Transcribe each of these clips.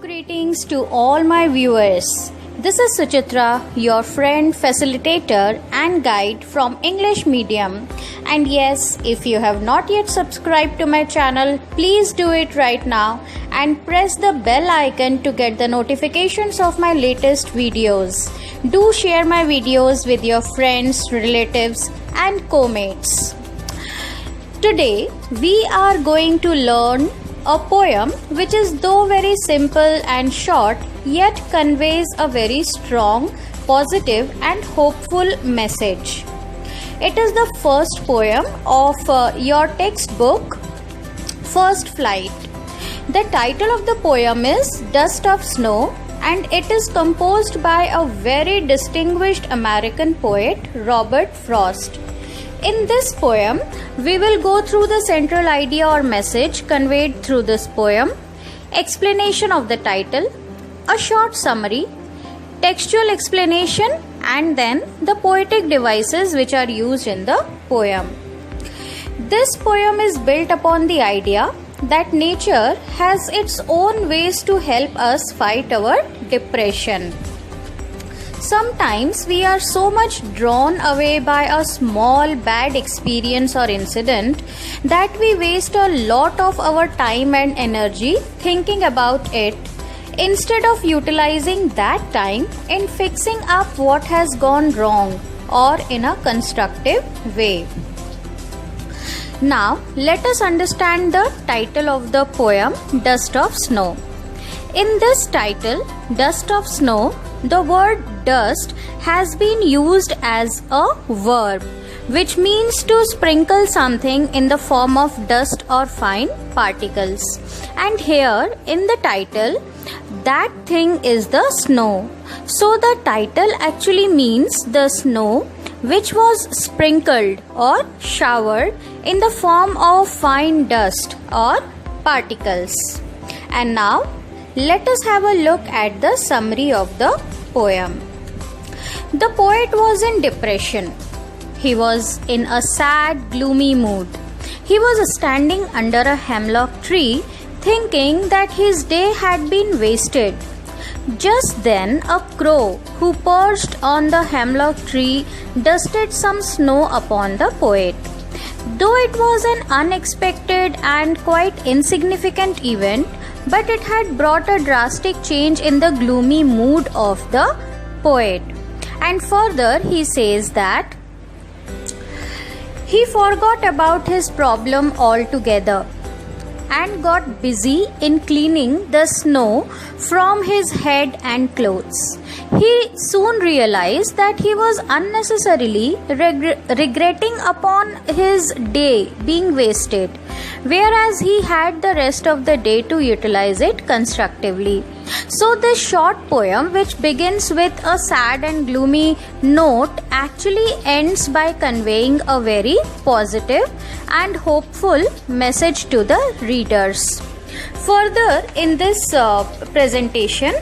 Greetings to all my viewers. This is Suchitra, your friend, facilitator and guide from English medium. And yes, if you have not yet subscribed to my channel, please do it right now and press the bell icon to get the notifications of my latest videos. Do share my videos with your friends, relatives and co-mates. Today we are going to learn a poem which is though very simple and short yet conveys a very strong, positive and hopeful message. It is the first poem of your textbook First Flight. The title of the poem is Dust of Snow and it is composed by a very distinguished American poet, Robert Frost. In this poem, we will go through the central idea or message conveyed through this poem, explanation of the title, a short summary, textual explanation, and then the poetic devices which are used in the poem. This poem is built upon the idea that nature has its own ways to help us fight our depression. Sometimes we are so much drawn away by a small bad experience or incident that we waste a lot of our time and energy thinking about it instead of utilizing that time in fixing up what has gone wrong or in a constructive way. Now let us understand the title of the poem Dust of Snow. In this title, Dust of Snow, the word dust has been used as a verb, which means to sprinkle something in the form of dust or fine particles. And here in the title, that thing is the snow. So the title actually means the snow which was sprinkled or showered in the form of fine dust or particles. And now let us have a look at the summary of the poem. The poet was in depression. He was in a sad, gloomy mood. He was standing under a hemlock tree thinking that his day had been wasted. Just then a crow who perched on the hemlock tree dusted some snow upon the poet. Though it was an unexpected and quite insignificant event, but it had brought a drastic change in the gloomy mood of the poet. And further he says that he forgot about his problem altogether and got busy in cleaning the snow from his head and clothes. He soon realized that he was unnecessarily regretting upon his day being wasted, whereas he had the rest of the day to utilize it constructively. So this short poem, which begins with a sad and gloomy note, actually ends by conveying a very positive and hopeful message to the readers. Further, in this presentation,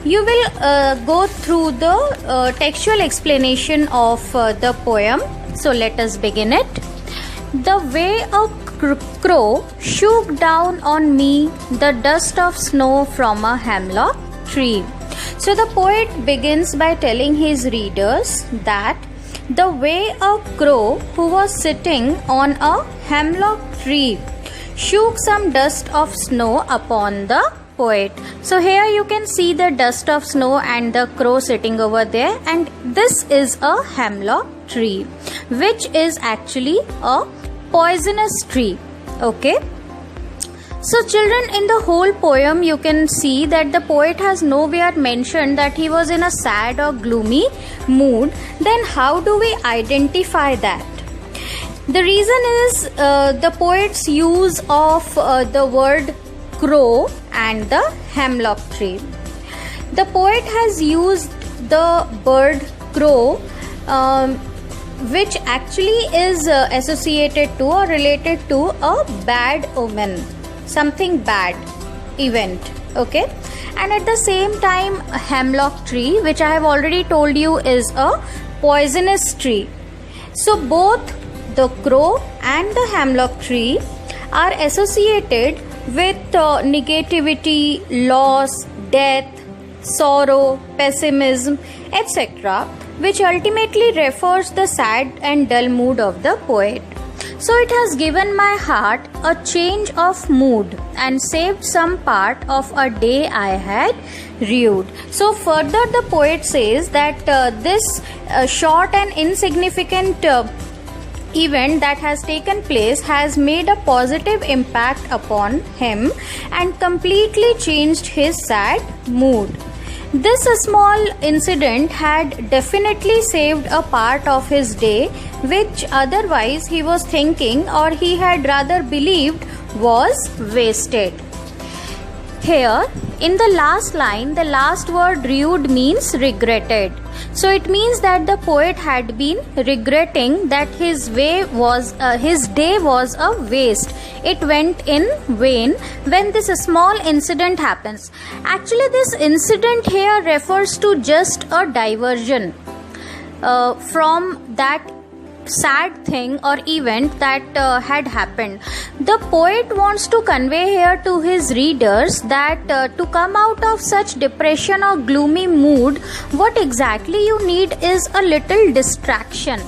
you will go through the textual explanation of the poem. So let us begin it. The way a crow shook down on me the dust of snow from a hemlock tree. So the poet begins by telling his readers that the way a crow who was sitting on a hemlock tree shook some dust of snow upon the poet. So here you can see the dust of snow and the crow sitting over there, and this is a hemlock tree, which is actually a poisonous tree. Okay, so children, in the whole poem you can see that the poet has nowhere mentioned that he was in a sad or gloomy mood. Then how do we identify that? The reason is the poet's use of the word crow and the hemlock tree. The poet has used the bird crow, which actually is associated to or related to a bad omen, something bad event. Okay, and at the same time hemlock tree, which I have already told you is a poisonous tree. So both the crow and the hemlock tree are associated with negativity, loss, death, sorrow, pessimism, etc., which ultimately refers the sad and dull mood of the poet. So it has given my heart a change of mood and saved some part of a day I had rued. So further the poet says that this short and insignificant event that has taken place has made a positive impact upon him and completely changed his sad mood. This small incident had definitely saved a part of his day, which otherwise he was thinking, or he had rather believed, was wasted. Here, in the last line, the last word rued means regretted. So it means that the poet had been regretting that his day was a waste. It went in vain when this small incident happens. Actually, this incident here refers to just a diversion from that sad thing or event that had happened. The poet wants to convey here to his readers that to come out of such depression or gloomy mood, what exactly you need is a little distraction.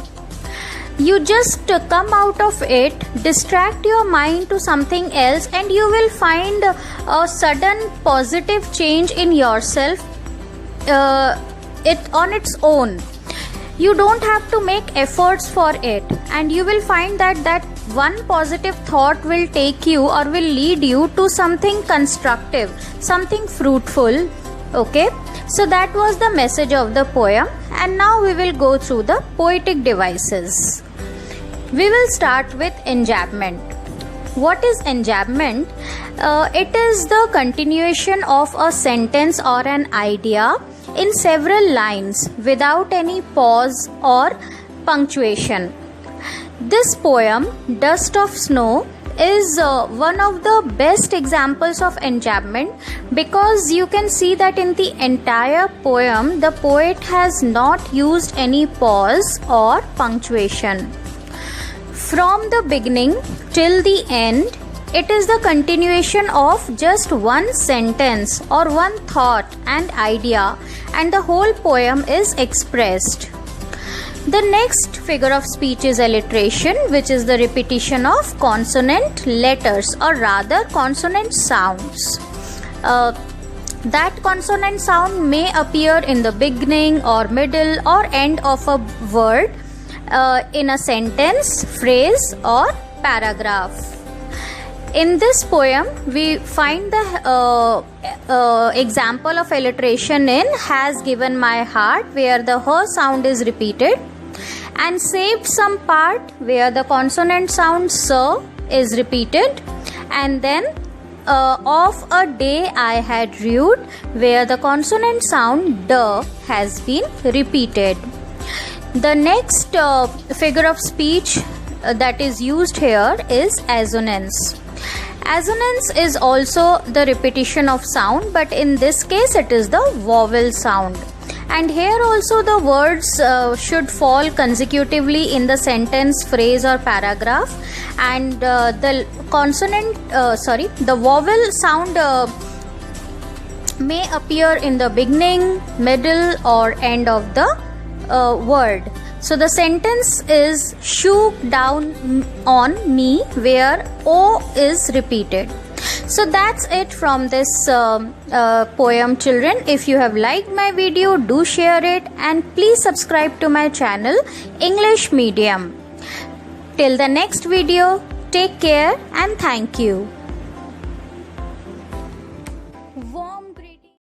You just come out of it, distract your mind to something else, and you will find a sudden positive change in yourself it on its own. You don't have to make efforts for it, and you will find that one positive thought will take you or will lead you to something constructive, something fruitful. Okay, so that was the message of the poem, and now we will go through the poetic devices. We will start with enjambment. What is enjambment? It is the continuation of a sentence or an idea in several lines without any pause or punctuation. This poem, Dust of Snow, is one of the best examples of enjambment, because you can see that in the entire poem the poet has not used any pause or punctuation. From the beginning till the end, it is the continuation of just one sentence or one thought and idea, and the whole poem is expressed. The next figure of speech is alliteration, which is the repetition of consonant letters, or rather consonant sounds. That consonant sound may appear in the beginning or middle or end of a word, in a sentence, phrase, or paragraph. In this poem, we find the example of alliteration in Has Given My Heart, where the her sound is repeated, and Saved Some Part, where the consonant sound sir is repeated, and then Of a Day I Had Rued, where the consonant sound d has been repeated. The next figure of speech that is used here is assonance. Assonance is also the repetition of sound, but in this case it is the vowel sound. And here also the words should fall consecutively in the sentence, phrase, or paragraph, and the vowel sound may appear in the beginning, middle, or end of the word. So the sentence is shook down on me, where O is repeated. So that's it from this poem, children. If you have liked my video, do share it, and please subscribe to my channel English Medium. Till the next video, take care and thank you.